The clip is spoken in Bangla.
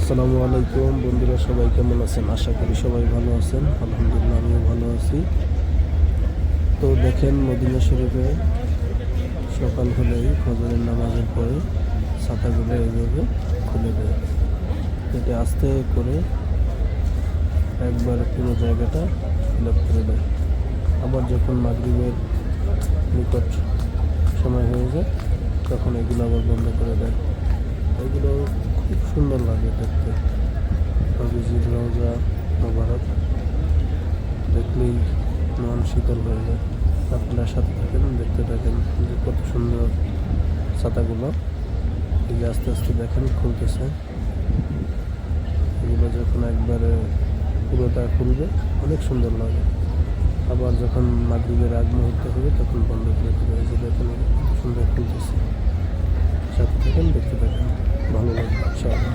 আসসালামু আলাইকুম বন্ধুরা, সবাই কেমন আছেন? আশা করি সবাই ভালো আছেন। আলহামদুলিল্লাহ, আমিও ভালো আছি। তো দেখেন, মদিনা শরীফে সকাল হলেই ফজরের নামাজের পরে ছাতাগুলো এইভাবে খুলে দেয়। এটা আস্তে করে একবার পুরো জায়গাটা ফিল আপ করে দেয়। আবার যখন মাগরিবের নিকট সময় হয়ে যায় তখন এগুলো আবার বন্ধ করে দেয়। এগুলো খুব সুন্দর লাগে দেখতে। নবীজির রওজা মোবারক দেখলেই মন শীতল হয়ে যায়। আপনার সাথে থাকেন, দেখতে থাকেন যে কত সুন্দর ছাতাগুলো এই যে আস্তে আস্তে দেখেন খুলতেছে। এগুলো যখন একবারে পুরোটা খুলবে অনেক সুন্দর লাগে। আবার যখন মাগরিবের আগ মুহূর্ত হবে তখন বন্ধ করে দেবে। এই যে দেখেন কত সুন্দর খুলতেছে। সাথে থাকেন, দেখতে থাকেন, ভালো লাগবে ইনশাআল্লাহ।